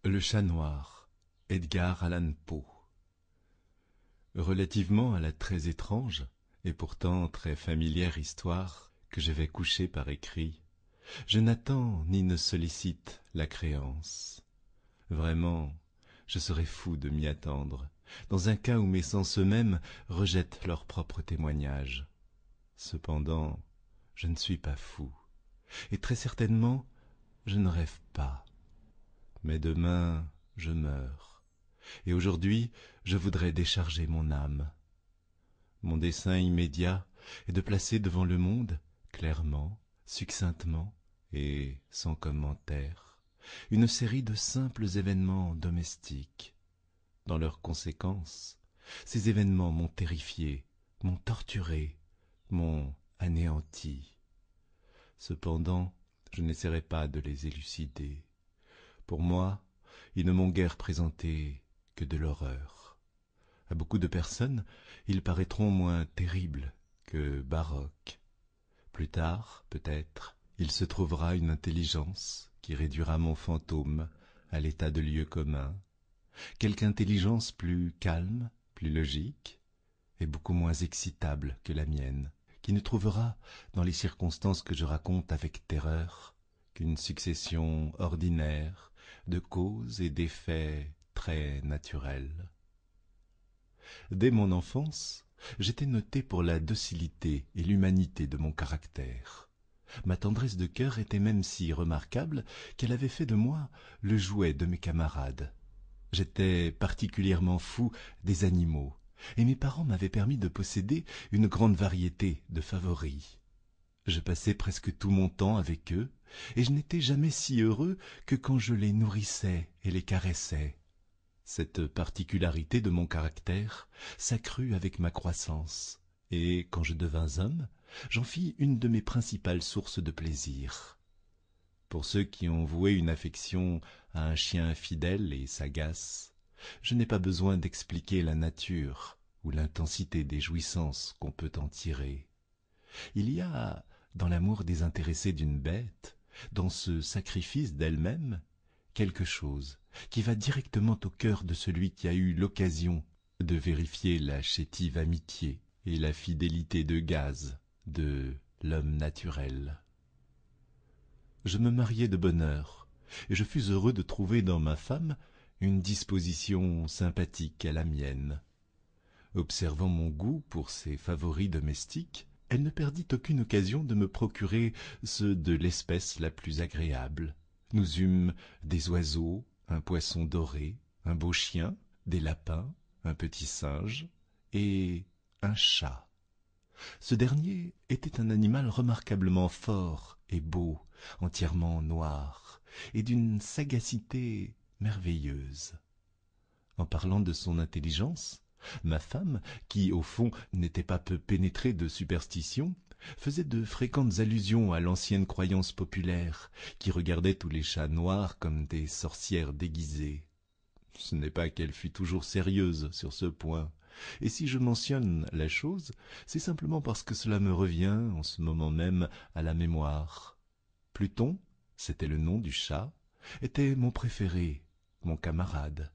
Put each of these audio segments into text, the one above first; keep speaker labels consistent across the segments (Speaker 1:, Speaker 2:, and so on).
Speaker 1: Le chat noir, Edgar Allan Poe. Relativement à la très étrange, et pourtant très familière histoire que je vais coucher par écrit, je n'attends ni ne sollicite la créance. Vraiment, je serais fou de m'y attendre, dans un cas où mes sens eux-mêmes rejettent leur propre témoignage. Cependant, je ne suis pas fou, et très certainement, je ne rêve pas. Mais demain, je meurs, et aujourd'hui, je voudrais décharger mon âme. Mon dessein immédiat est de placer devant le monde, clairement, succinctement et sans commentaire, une série de simples événements domestiques. Dans leurs conséquences, ces événements m'ont terrifié, m'ont torturé, m'ont anéanti. Cependant, je n'essaierai pas de les élucider. Pour moi, ils ne m'ont guère présenté que de l'horreur. À beaucoup de personnes, ils paraîtront moins terribles que baroques. Plus tard, peut-être, il se trouvera une intelligence qui réduira mon fantôme à l'état de lieu commun, quelque intelligence plus calme, plus logique, et beaucoup moins excitable que la mienne, qui ne trouvera, dans les circonstances que je raconte avec terreur, qu'une succession ordinaire de causes et d'effets très naturels. Dès mon enfance, j'étais noté pour la docilité et l'humanité de mon caractère. Ma tendresse de cœur était même si remarquable qu'elle avait fait de moi le jouet de mes camarades. J'étais particulièrement fou des animaux, et mes parents m'avaient permis de posséder une grande variété de favoris. Je passais presque tout mon temps avec eux, et je n'étais jamais si heureux que quand je les nourrissais et les caressais. Cette particularité de mon caractère s'accrut avec ma croissance, et quand je devins homme, j'en fis une de mes principales sources de plaisir. Pour ceux qui ont voué une affection à un chien fidèle et sagace, je n'ai pas besoin d'expliquer la nature ou l'intensité des jouissances qu'on peut en tirer. Il y a, dans l'amour désintéressé d'une bête, dans ce sacrifice d'elle-même, quelque chose qui va directement au cœur de celui qui a eu l'occasion de vérifier la chétive amitié et la fidélité de gaz de l'homme naturel. Je me mariai de bonne heure, et je fus heureux de trouver dans ma femme une disposition sympathique à la mienne. Observant mon goût pour ces favoris domestiques, elle ne perdit aucune occasion de me procurer ceux de l'espèce la plus agréable. Nous eûmes des oiseaux, un poisson doré, un beau chien, des lapins, un petit singe et un chat. Ce dernier était un animal remarquablement fort et beau, entièrement noir, et d'une sagacité merveilleuse. En parlant de son intelligence, ma femme, qui au fond n'était pas peu pénétrée de superstition, faisait de fréquentes allusions à l'ancienne croyance populaire, qui regardait tous les chats noirs comme des sorcières déguisées. Ce n'est pas qu'elle fût toujours sérieuse sur ce point, et si je mentionne la chose, c'est simplement parce que cela me revient en ce moment même à la mémoire. Pluton, c'était le nom du chat, était mon préféré, mon camarade.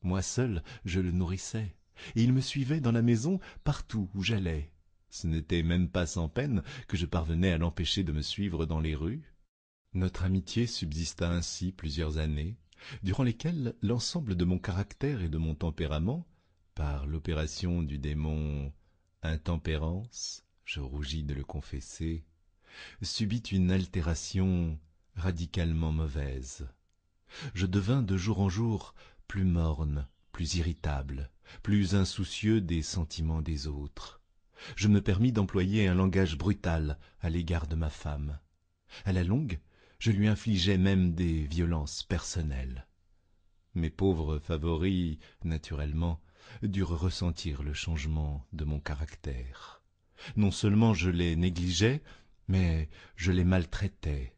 Speaker 1: Moi seul, je le nourrissais, et il me suivait dans la maison partout où j'allais. Ce n'était même pas sans peine que je parvenais à l'empêcher de me suivre dans les rues. Notre amitié subsista ainsi plusieurs années, durant lesquelles l'ensemble de mon caractère et de mon tempérament, par l'opération du démon intempérance, je rougis de le confesser, subit une altération radicalement mauvaise. Je devins de jour en jour plus morne, plus irritable, plus insoucieux des sentiments des autres. Je me permis d'employer un langage brutal à l'égard de ma femme. À la longue, je lui infligeais même des violences personnelles. Mes pauvres favoris, naturellement, durent ressentir le changement de mon caractère. Non seulement je les négligeais, mais je les maltraitais.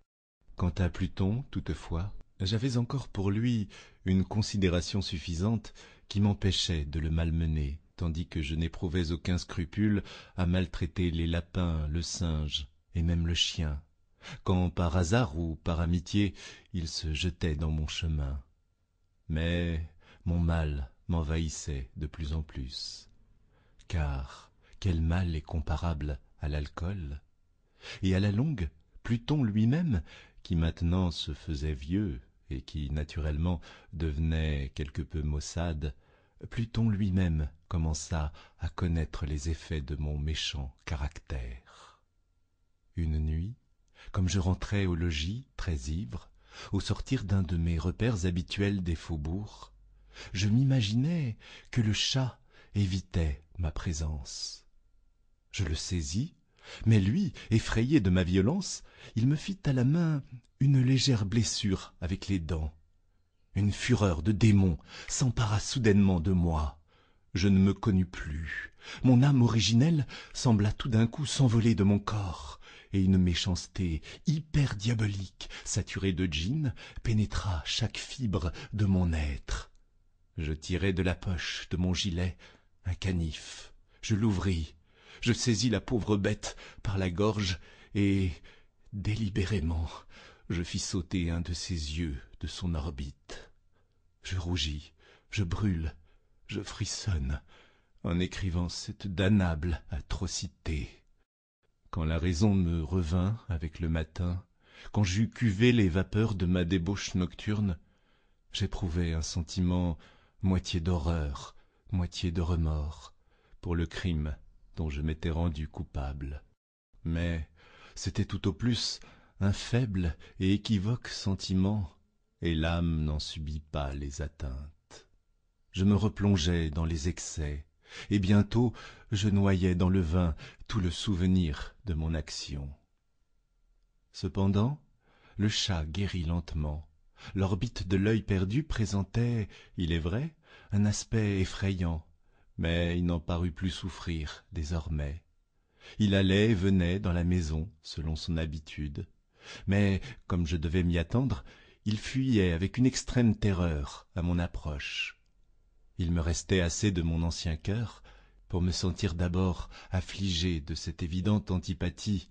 Speaker 1: Quant à Pluton, toutefois, j'avais encore pour lui une considération suffisante qui m'empêchait de le malmener, tandis que je n'éprouvais aucun scrupule à maltraiter les lapins, le singe et même le chien, quand par hasard ou par amitié il se jetait dans mon chemin. Mais mon mal m'envahissait de plus en plus. Car quel mal est comparable à l'alcool? Et à la longue, Pluton lui-même, qui maintenant se faisait vieux et qui naturellement devenait quelque peu maussade, Pluton lui-même commença à connaître les effets de mon méchant caractère. Une nuit, comme je rentrais au logis, très ivre, au sortir d'un de mes repères habituels des faubourgs, je m'imaginais que le chat évitait ma présence. Je le saisis, mais lui, effrayé de ma violence, il me fit à la main une légère blessure avec les dents. Une fureur de démon s'empara soudainement de moi. Je ne me connus plus. Mon âme originelle sembla tout d'un coup s'envoler de mon corps, et une méchanceté hyper diabolique, saturée de gin, pénétra chaque fibre de mon être. Je tirai de la poche de mon gilet un canif. Je l'ouvris. Je saisis la pauvre bête par la gorge et, délibérément, je fis sauter un de ses yeux de son orbite. Je rougis, je brûle, je frissonne en écrivant cette damnable atrocité. Quand la raison me revint avec le matin, quand j'eus cuvé les vapeurs de ma débauche nocturne, j'éprouvai un sentiment moitié d'horreur, moitié de remords pour le crime dont je m'étais rendu coupable. Mais c'était tout au plus un faible et équivoque sentiment, et l'âme n'en subit pas les atteintes. Je me replongeai dans les excès, et bientôt je noyais dans le vin tout le souvenir de mon action. Cependant, le chat guérit lentement. L'orbite de l'œil perdu présentait, il est vrai, un aspect effrayant, mais il n'en parut plus souffrir désormais. Il allait et venait dans la maison selon son habitude, mais, comme je devais m'y attendre, il fuyait avec une extrême terreur à mon approche. Il me restait assez de mon ancien cœur pour me sentir d'abord affligé de cette évidente antipathie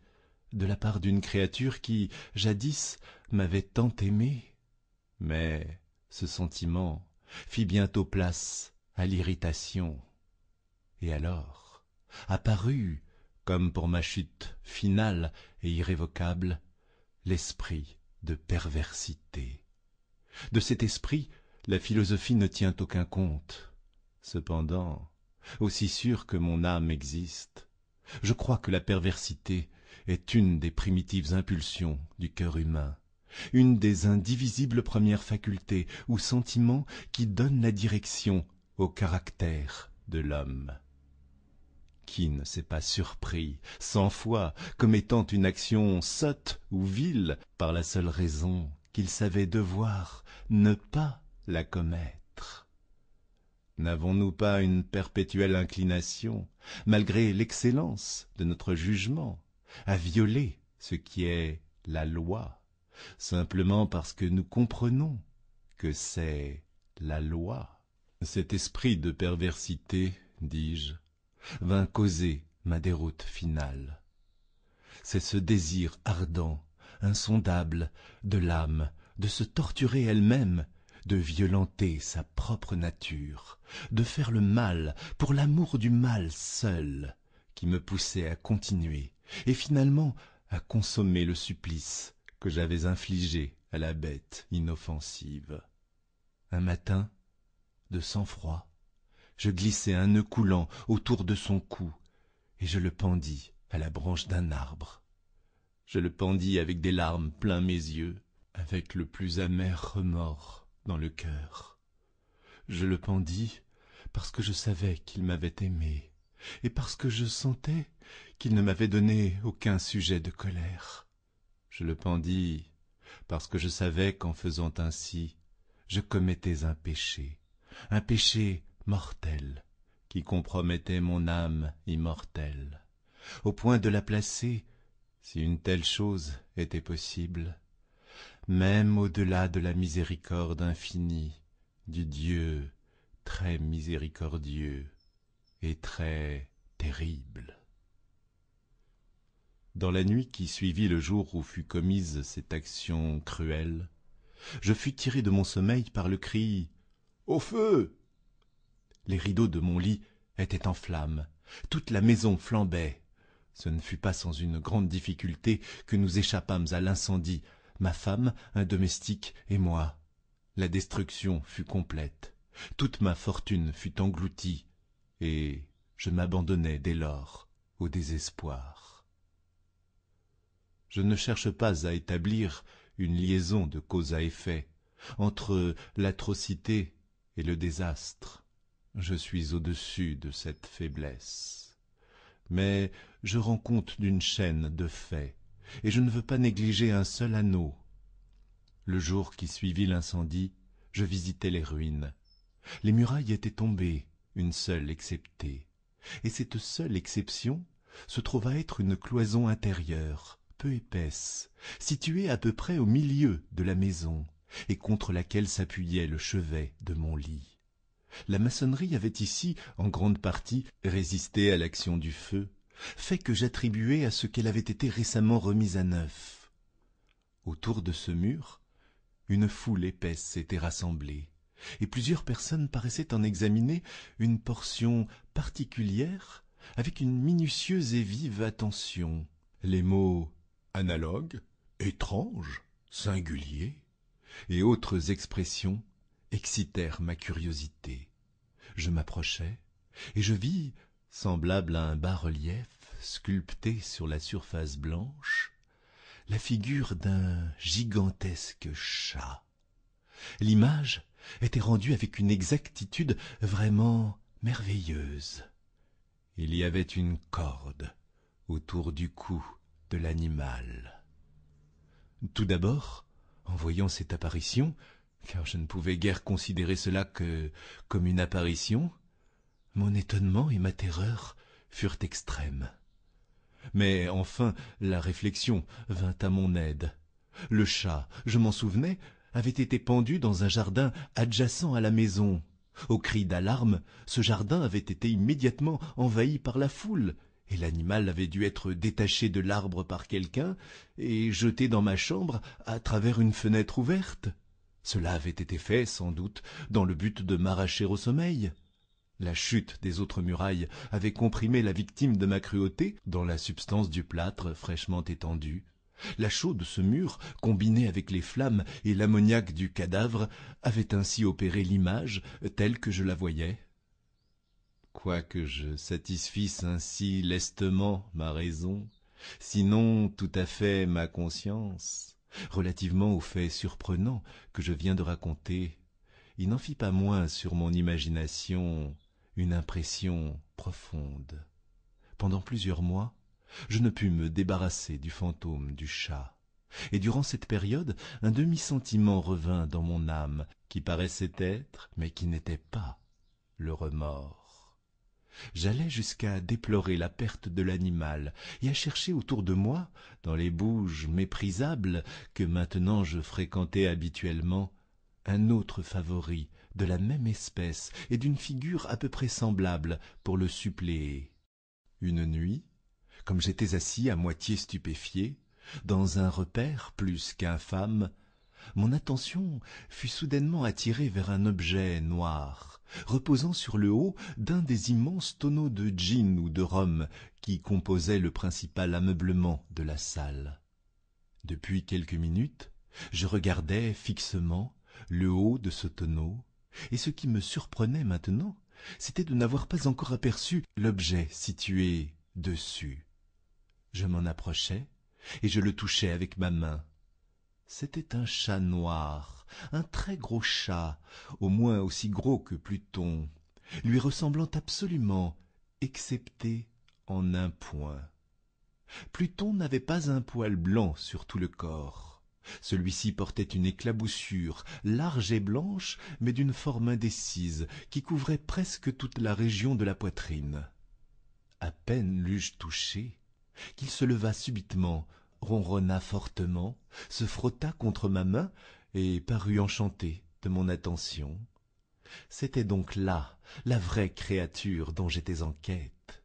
Speaker 1: de la part d'une créature qui, jadis, m'avait tant aimé. Mais ce sentiment fit bientôt place à l'irritation. Et alors apparut, comme pour ma chute finale et irrévocable, l'esprit de perversité. De cet esprit, la philosophie ne tient aucun compte. Cependant, aussi sûr que mon âme existe, je crois que la perversité est une des primitives impulsions du cœur humain, une des indivisibles premières facultés ou sentiments qui donnent la direction au caractère de l'homme. Qui ne s'est pas surpris 100 fois comme étant une action sotte ou vile par la seule raison qu'il savait devoir ne pas la commettre? N'avons-nous pas une perpétuelle inclination, malgré l'excellence de notre jugement, à violer ce qui est la loi, simplement parce que nous comprenons que c'est la loi? Cet esprit de perversité, dis-je, vint causer ma déroute finale. C'est ce désir ardent, insondable, de l'âme, de se torturer elle-même, de violenter sa propre nature, de faire le mal pour l'amour du mal seul, qui me poussait à continuer, et finalement à consommer le supplice que j'avais infligé à la bête inoffensive. Un matin, de sang-froid, je glissai un nœud coulant autour de son cou, et je le pendis à la branche d'un arbre. Je le pendis avec des larmes plein mes yeux, avec le plus amer remords dans le cœur. Je le pendis parce que je savais qu'il m'avait aimé, et parce que je sentais qu'il ne m'avait donné aucun sujet de colère. Je le pendis parce que je savais qu'en faisant ainsi, je commettais un péché mortel, qui compromettait mon âme immortelle, au point de la placer, si une telle chose était possible, même au-delà de la miséricorde infinie du Dieu très miséricordieux et très terrible. Dans la nuit qui suivit le jour où fut commise cette action cruelle, je fus tiré de mon sommeil par le cri Au feu !» Les rideaux de mon lit étaient en flammes. Toute la maison flambait. Ce ne fut pas sans une grande difficulté que nous échappâmes à l'incendie, ma femme, un domestique et moi. La destruction fut complète. Toute ma fortune fut engloutie, et je m'abandonnai dès lors au désespoir. Je ne cherche pas à établir une liaison de cause à effet entre l'atrocité et le désastre. Je suis au-dessus de cette faiblesse. Mais je rends compte d'une chaîne de faits, et je ne veux pas négliger un seul anneau. Le jour qui suivit l'incendie, je visitai les ruines. Les murailles étaient tombées, une seule exceptée, et cette seule exception se trouva être une cloison intérieure, peu épaisse, située à peu près au milieu de la maison, et contre laquelle s'appuyait le chevet de mon lit. La maçonnerie avait ici, en grande partie, résisté à l'action du feu, fait que j'attribuais à ce qu'elle avait été récemment remise à neuf. Autour de ce mur, une foule épaisse s'était rassemblée, et plusieurs personnes paraissaient en examiner une portion particulière avec une minutieuse et vive attention. Les mots analogue, étrange, singulier et autres expressions excitèrent ma curiosité. Je m'approchai, et je vis, semblable à un bas-relief sculpté sur la surface blanche, la figure d'un gigantesque chat. L'image était rendue avec une exactitude vraiment merveilleuse. Il y avait une corde autour du cou de l'animal. Tout d'abord, en voyant cette apparition, car je ne pouvais guère considérer cela que comme une apparition, mon étonnement et ma terreur furent extrêmes. Mais enfin la réflexion vint à mon aide. Le chat, je m'en souvenais, avait été pendu dans un jardin adjacent à la maison. Au cri d'alarme, ce jardin avait été immédiatement envahi par la foule, et l'animal avait dû être détaché de l'arbre par quelqu'un et jeté dans ma chambre à travers une fenêtre ouverte. Cela avait été fait, sans doute, dans le but de m'arracher au sommeil. La chute des autres murailles avait comprimé la victime de ma cruauté dans la substance du plâtre fraîchement étendu. La chaux de ce mur, combinée avec les flammes et l'ammoniaque du cadavre, avait ainsi opéré l'image telle que je la voyais. Quoique je satisfisse ainsi lestement ma raison, sinon tout à fait ma conscience, relativement aux faits surprenants que je viens de raconter, il n'en fit pas moins sur mon imagination une impression profonde. Pendant plusieurs mois, je ne pus me débarrasser du fantôme du chat, et durant cette période, un demi-sentiment revint dans mon âme qui paraissait être, mais qui n'était pas, le remords. J'allais jusqu'à déplorer la perte de l'animal et à chercher autour de moi, dans les bouges méprisables que maintenant je fréquentais habituellement, un autre favori de la même espèce et d'une figure à peu près semblable pour le suppléer. Une nuit, comme j'étais assis à moitié stupéfié, dans un repaire plus qu'infâme, mon attention fut soudainement attirée vers un objet noir, reposant sur le haut d'un des immenses tonneaux de gin ou de rhum qui composaient le principal ameublement de la salle. Depuis quelques minutes, je regardais fixement le haut de ce tonneau, et ce qui me surprenait maintenant, c'était de n'avoir pas encore aperçu l'objet situé dessus. Je m'en approchai, et je le touchai avec ma main. C'était un chat noir, un très gros chat, au moins aussi gros que Pluton, lui ressemblant absolument, excepté en un point. Pluton n'avait pas un poil blanc sur tout le corps. Celui-ci portait une éclaboussure, large et blanche, mais d'une forme indécise, qui couvrait presque toute la région de la poitrine. À peine l'eus-je touché, qu'il se leva subitement, ronronna fortement, se frotta contre ma main et parut enchanté de mon attention. C'était donc là la vraie créature dont j'étais en quête.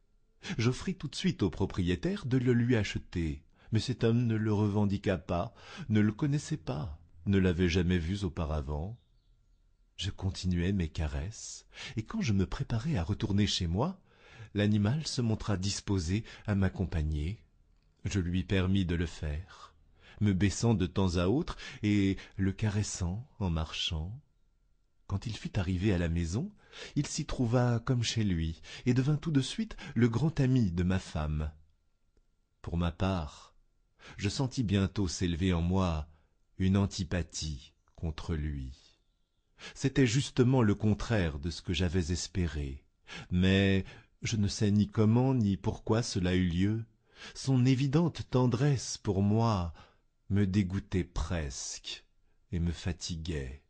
Speaker 1: J'offris tout de suite au propriétaire de le lui acheter, mais cet homme ne le revendiqua pas, ne le connaissait pas, ne l'avait jamais vu auparavant. Je continuai mes caresses, et quand je me préparais à retourner chez moi, l'animal se montra disposé à m'accompagner. Je lui permis de le faire, me baissant de temps à autre et le caressant en marchant. Quand il fut arrivé à la maison, il s'y trouva comme chez lui, et devint tout de suite le grand ami de ma femme. Pour ma part, je sentis bientôt s'élever en moi une antipathie contre lui. C'était justement le contraire de ce que j'avais espéré, mais je ne sais ni comment ni pourquoi cela eut lieu. Son évidente tendresse pour moi me dégoûtait presque et me fatiguait.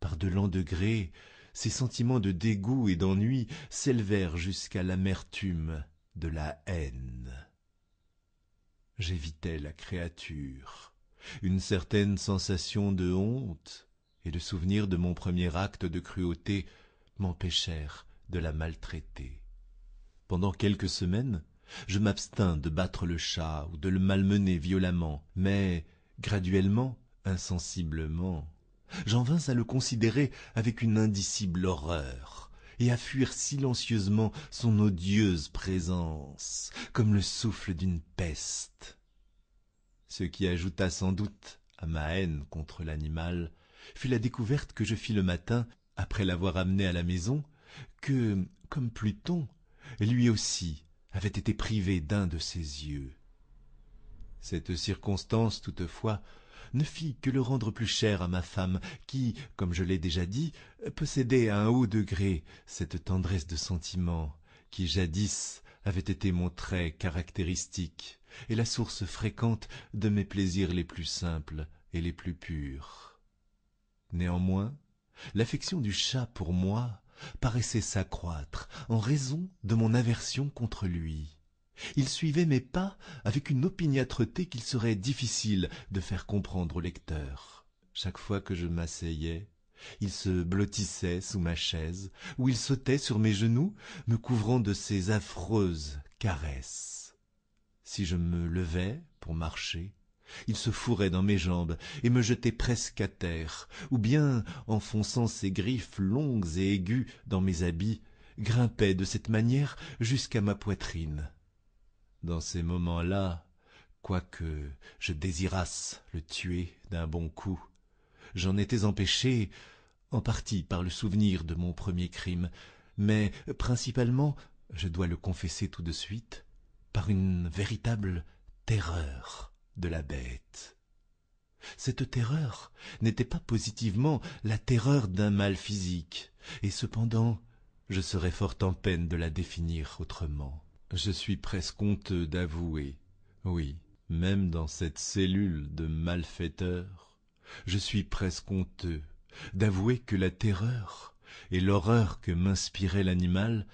Speaker 1: Par de lents degrés, ces sentiments de dégoût et d'ennui s'élevèrent jusqu'à l'amertume de la haine. J'évitais la créature. Une certaine sensation de honte et le souvenir de mon premier acte de cruauté m'empêchèrent de la maltraiter. Pendant quelques semaines, je m'abstins de battre le chat ou de le malmener violemment, mais graduellement, insensiblement, j'en vins à le considérer avec une indicible horreur et à fuir silencieusement son odieuse présence, comme le souffle d'une peste. Ce qui ajouta sans doute à ma haine contre l'animal fut la découverte que je fis le matin, après l'avoir amené à la maison, que, comme Pluton, lui aussi avait été privé d'un de ses yeux. Cette circonstance, toutefois, ne fit que le rendre plus cher à ma femme, qui, comme je l'ai déjà dit, possédait à un haut degré cette tendresse de sentiment qui jadis avait été mon trait caractéristique et la source fréquente de mes plaisirs les plus simples et les plus purs. Néanmoins, l'affection du chat pour moi paraissait s'accroître en raison de mon aversion contre lui. Il suivait mes pas avec une opiniâtreté qu'il serait difficile de faire comprendre au lecteur. Chaque fois que je m'asseyais, il se blottissait sous ma chaise, ou il sautait sur mes genoux, me couvrant de ses affreuses caresses. Si je me levais pour marcher, il se fourrait dans mes jambes et me jetait presque à terre, ou bien, enfonçant ses griffes longues et aiguës dans mes habits, grimpait de cette manière jusqu'à ma poitrine. Dans ces moments-là, quoique je désirasse le tuer d'un bon coup, j'en étais empêché, en partie par le souvenir de mon premier crime, mais principalement, je dois le confesser tout de suite, par une véritable terreur de la bête. Cette terreur n'était pas positivement la terreur d'un mal physique, et cependant, je serais fort en peine de la définir autrement. Je suis presque honteux d'avouer, oui, même dans cette cellule de malfaiteur, je suis presque honteux d'avouer que la terreur et l'horreur que m'inspirait l'animal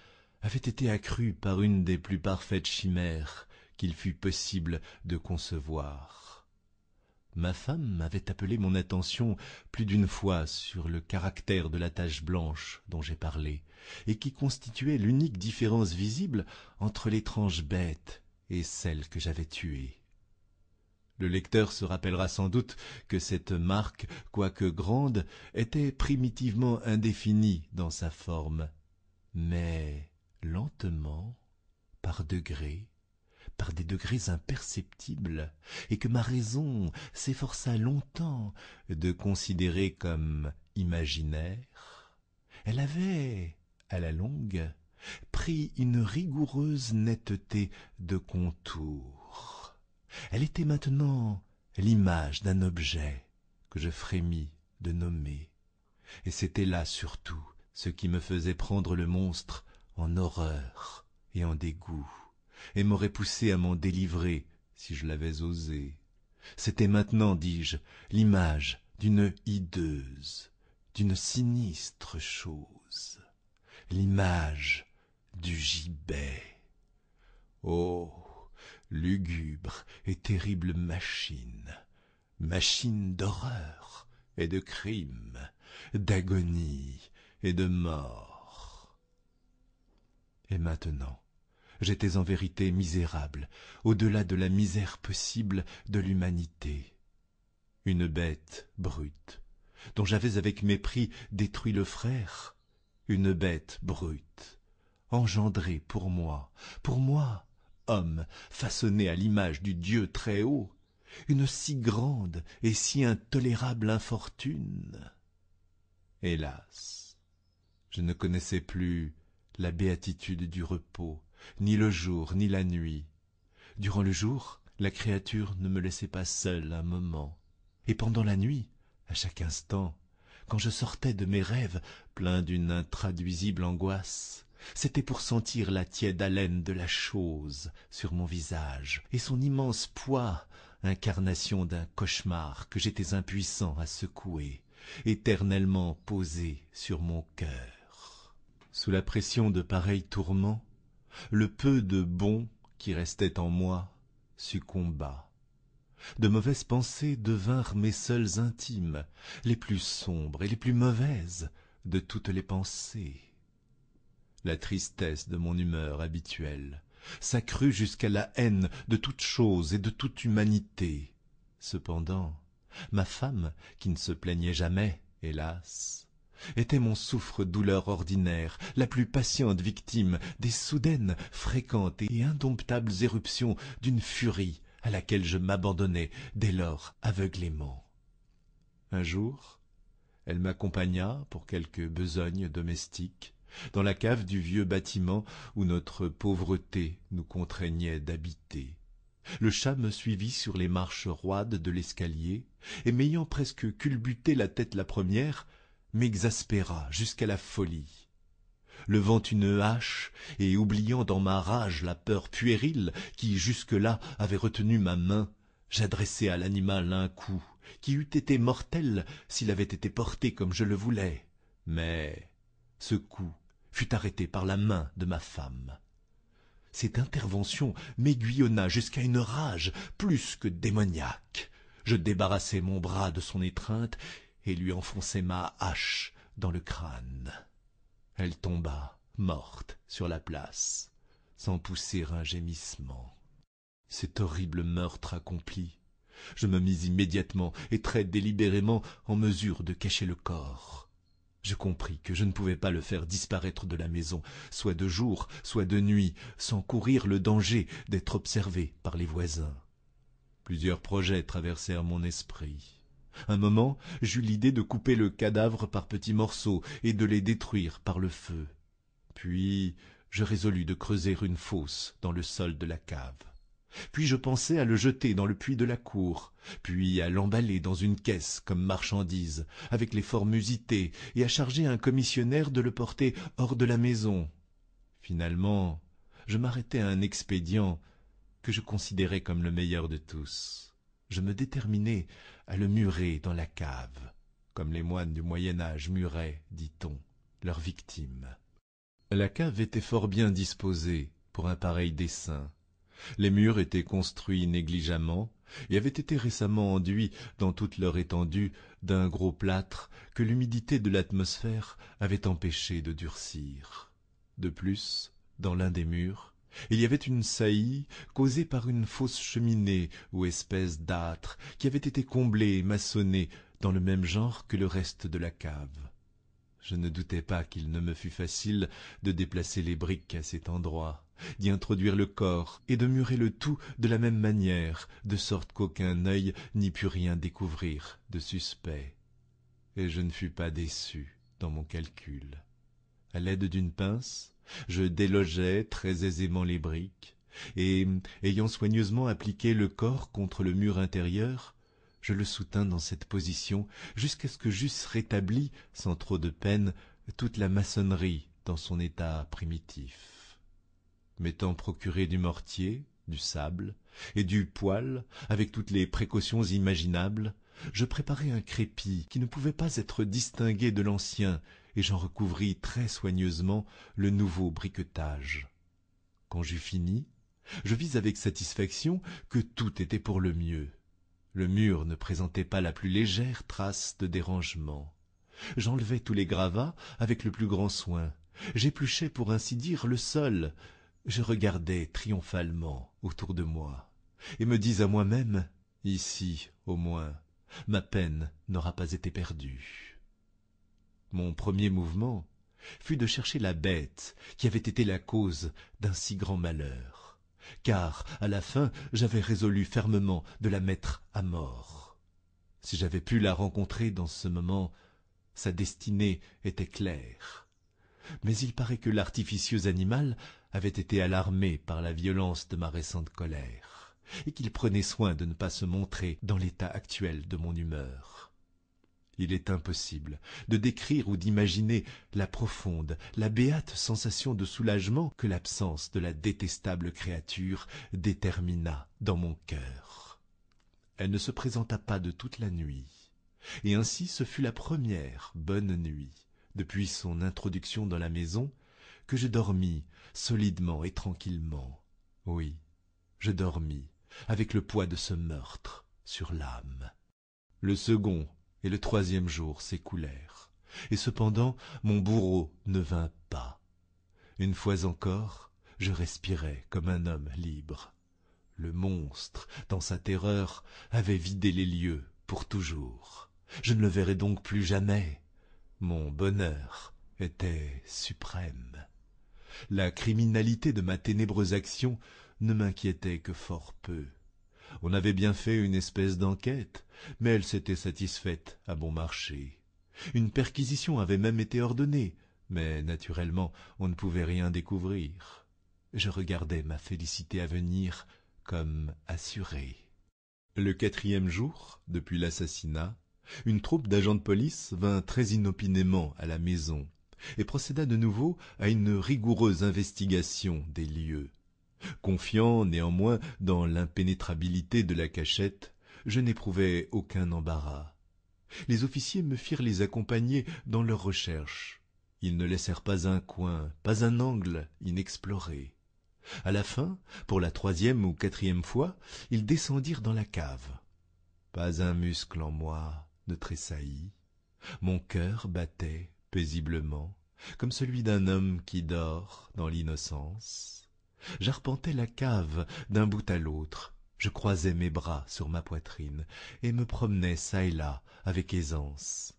Speaker 1: avaient été accrues par une des plus parfaites chimères qu'il fût possible de concevoir. Ma femme avait appelé mon attention plus d'une fois sur le caractère de la tache blanche dont j'ai parlé, et qui constituait l'unique différence visible entre l'étrange bête et celle que j'avais tuée. Le lecteur se rappellera sans doute que cette marque, quoique grande, était primitivement indéfinie dans sa forme, mais lentement, par degrés, par des degrés imperceptibles, et que ma raison s'efforça longtemps de considérer comme imaginaire, elle avait, à la longue, pris une rigoureuse netteté de contour. Elle était maintenant l'image d'un objet que je frémis de nommer, et c'était là surtout ce qui me faisait prendre le monstre en horreur et en dégoût, et m'aurait poussé à m'en délivrer si je l'avais osé. C'était maintenant, dis-je, l'image d'une hideuse, d'une sinistre chose, l'image du gibet. Oh, lugubre et terrible machine, machine d'horreur et de crime, d'agonie et de mort. Et maintenant, j'étais en vérité misérable, au-delà de la misère possible de l'humanité. Une bête brute, dont j'avais avec mépris détruit le frère, une bête brute, engendrée pour moi, homme façonné à l'image du Dieu très haut, une si grande et si intolérable infortune. Hélas, je ne connaissais plus la béatitude du repos, ni le jour, ni la nuit. Durant le jour, la créature ne me laissait pas seule un moment, et pendant la nuit, à chaque instant, quand je sortais de mes rêves pleins d'une intraduisible angoisse, c'était pour sentir la tiède haleine de la chose sur mon visage et son immense poids, incarnation d'un cauchemar que j'étais impuissant à secouer, éternellement posé sur mon cœur. Sous la pression de pareils tourments, le peu de bon qui restait en moi succomba. De mauvaises pensées devinrent mes seules intimes, les plus sombres et les plus mauvaises de toutes les pensées. La tristesse de mon humeur habituelle s'accrut jusqu'à la haine de toute chose et de toute humanité. Cependant, ma femme, qui ne se plaignait jamais, hélas, était mon souffre-douleur ordinaire, la plus patiente victime des soudaines, fréquentes et indomptables éruptions d'une furie à laquelle je m'abandonnais dès lors aveuglément. Un jour, elle m'accompagna pour quelque besogne domestique dans la cave du vieux bâtiment où notre pauvreté nous contraignait d'habiter. Le chat me suivit sur les marches roides de l'escalier, et m'ayant presque culbuté la tête la première, m'exaspéra jusqu'à la folie. Levant une hache et oubliant dans ma rage la peur puérile qui jusque-là avait retenu ma main, j'adressai à l'animal un coup qui eût été mortel s'il avait été porté comme je le voulais. Mais ce coup fut arrêté par la main de ma femme. Cette intervention m'aiguillonna jusqu'à une rage plus que démoniaque. Je débarrassai mon bras de son étreinte et lui enfonçai ma hache dans le crâne. Elle tomba, morte, sur la place, sans pousser un gémissement. Cet horrible meurtre accompli, je me mis immédiatement et très délibérément en mesure de cacher le corps. Je compris que je ne pouvais pas le faire disparaître de la maison, soit de jour, soit de nuit, sans courir le danger d'être observé par les voisins. Plusieurs projets traversèrent mon esprit. Un moment, j'eus l'idée de couper le cadavre par petits morceaux et de les détruire par le feu. Puis je résolus de creuser une fosse dans le sol de la cave. Puis je pensai à le jeter dans le puits de la cour, puis à l'emballer dans une caisse comme marchandise, avec les formosités, et à charger un commissionnaire de le porter hors de la maison. Finalement, je m'arrêtai à un expédient que je considérais comme le meilleur de tous. Je me déterminai à le murer dans la cave, comme les moines du Moyen-Âge muraient, dit-on, leurs victimes. La cave était fort bien disposée pour un pareil dessein. Les murs étaient construits négligemment et avaient été récemment enduits dans toute leur étendue d'un gros plâtre que l'humidité de l'atmosphère avait empêché de durcir. De plus, dans l'un des murs, il y avait une saillie causée par une fausse cheminée ou espèce d'âtre qui avait été comblée et maçonnée dans le même genre que le reste de la cave. Je ne doutais pas qu'il ne me fût facile de déplacer les briques à cet endroit, d'y introduire le corps et de murer le tout de la même manière, de sorte qu'aucun œil n'y pût rien découvrir de suspect. Et je ne fus pas déçu dans mon calcul. À l'aide d'une pince, je délogeai très aisément les briques, et, ayant soigneusement appliqué le corps contre le mur intérieur, je le soutins dans cette position jusqu'à ce que j'eusse rétabli, sans trop de peine, toute la maçonnerie dans son état primitif. M'étant procuré du mortier, du sable et du poêle, avec toutes les précautions imaginables, je préparai un crépi qui ne pouvait pas être distingué de l'ancien, et j'en recouvris très soigneusement le nouveau briquetage. Quand j'eus fini, je vis avec satisfaction que tout était pour le mieux. Le mur ne présentait pas la plus légère trace de dérangement. J'enlevai tous les gravats avec le plus grand soin. J'épluchai pour ainsi dire le sol. Je regardais triomphalement autour de moi, et me dis à moi-même, ici, au moins, ma peine n'aura pas été perdue. Mon premier mouvement fut de chercher la bête qui avait été la cause d'un si grand malheur, car à la fin j'avais résolu fermement de la mettre à mort. Si j'avais pu la rencontrer dans ce moment, sa destinée était claire. Mais il paraît que l'artificieux animal avait été alarmé par la violence de ma récente colère, et qu'il prenait soin de ne pas se montrer dans l'état actuel de mon humeur. Il est impossible de décrire ou d'imaginer la profonde, la béate sensation de soulagement que l'absence de la détestable créature détermina dans mon cœur. Elle ne se présenta pas de toute la nuit, et ainsi ce fut la première bonne nuit, depuis son introduction dans la maison, que je dormis solidement et tranquillement. Oui, je dormis avec le poids de ce meurtre sur l'âme. Le second et le troisième jour s'écoulèrent, et cependant mon bourreau ne vint pas. Une fois encore, je respirais comme un homme libre. Le monstre, dans sa terreur, avait vidé les lieux pour toujours. Je ne le verrais donc plus jamais. Mon bonheur était suprême. La criminalité de ma ténébreuse action ne m'inquiétait que fort peu. On avait bien fait une espèce d'enquête, mais elle s'était satisfaite à bon marché. Une perquisition avait même été ordonnée, mais naturellement on ne pouvait rien découvrir. Je regardais ma félicité à venir comme assurée. Le quatrième jour, depuis l'assassinat, une troupe d'agents de police vint très inopinément à la maison et procéda de nouveau à une rigoureuse investigation des lieux. Confiant néanmoins dans l'impénétrabilité de la cachette, je n'éprouvai aucun embarras. Les officiers me firent les accompagner dans leurs recherches. Ils ne laissèrent pas un coin, pas un angle inexploré. À la fin, pour la troisième ou quatrième fois, ils descendirent dans la cave. Pas un muscle en moi ne tressaillit. Mon cœur battait paisiblement, comme celui d'un homme qui dort dans l'innocence. J'arpentais la cave d'un bout à l'autre, je croisais mes bras sur ma poitrine et me promenais çà et là avec aisance.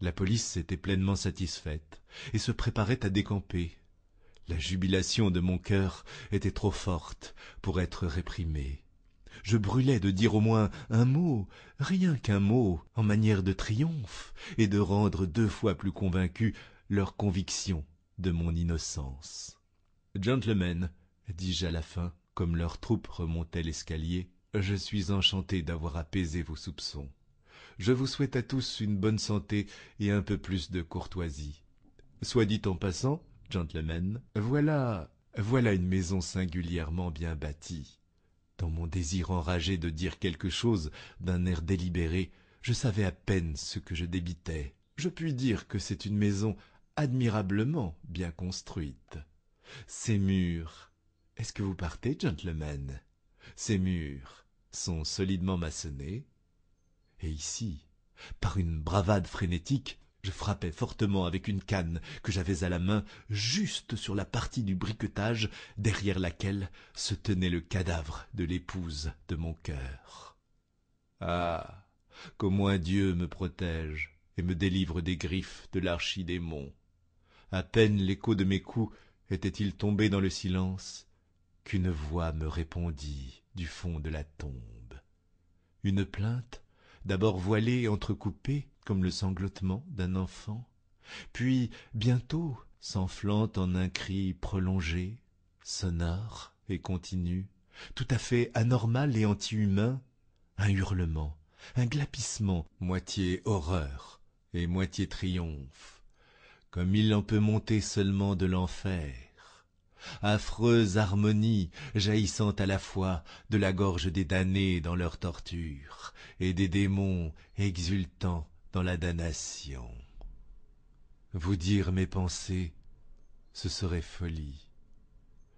Speaker 1: La police s'était pleinement satisfaite et se préparait à décamper. La jubilation de mon cœur était trop forte pour être réprimée. Je brûlais de dire au moins un mot, rien qu'un mot, en manière de triomphe, et de rendre 2 fois plus convaincus leur conviction de mon innocence. « Gentlemen, dis-je à la fin, comme leur troupe remontait l'escalier, je suis enchanté d'avoir apaisé vos soupçons. Je vous souhaite à tous une bonne santé et un peu plus de courtoisie. Soit dit en passant, gentlemen, voilà une maison singulièrement bien bâtie. » Dans mon désir enragé de dire quelque chose d'un air délibéré, je savais à peine ce que je débitais. Je puis dire que c'est une maison admirablement bien construite. Ces murs... Est-ce que vous partez, gentlemen? Ces murs sont solidement maçonnés. Et ici, par une bravade frénétique, je frappais fortement avec une canne que j'avais à la main juste sur la partie du briquetage derrière laquelle se tenait le cadavre de l'épouse de mon cœur. Ah, qu'au moins Dieu me protège et me délivre des griffes de l'archidémon. À peine l'écho de mes coups était-il tombé dans le silence qu'une voix me répondit du fond de la tombe. Une plainte, d'abord voilée et entrecoupée comme le sanglotement d'un enfant, puis bientôt s'enflant en un cri prolongé, sonore et continu, tout à fait anormal et anti-humain, un hurlement, un glapissement, moitié horreur et moitié triomphe, comme il en peut monter seulement de l'enfer. Affreuse harmonie jaillissant à la fois de la gorge des damnés dans leur torture et des démons exultant dans la damnation. Vous dire mes pensées, ce serait folie.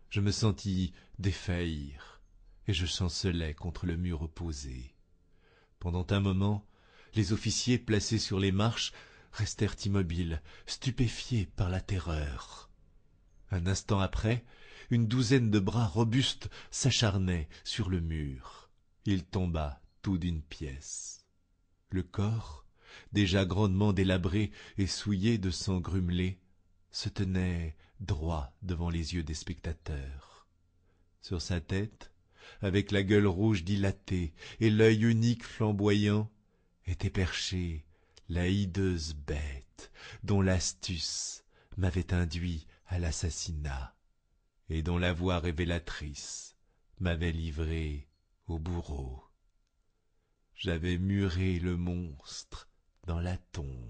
Speaker 1: Je me sentis défaillir et je chancelais contre le mur opposé. Pendant un moment, les officiers placés sur les marches restèrent immobiles, stupéfiés par la terreur. Un instant après, une douzaine de bras robustes s'acharnaient sur le mur. Il tomba tout d'une pièce. Le corps, déjà grandement délabré et souillé de sang grumelé, se tenait droit devant les yeux des spectateurs. Sur sa tête, avec la gueule rouge dilatée et l'œil unique flamboyant, était perchée la hideuse bête dont l'astuce m'avait induit à l'assassinat et dont la voix révélatrice m'avait livré au bourreau. J'avais muré le monstre dans la tombe.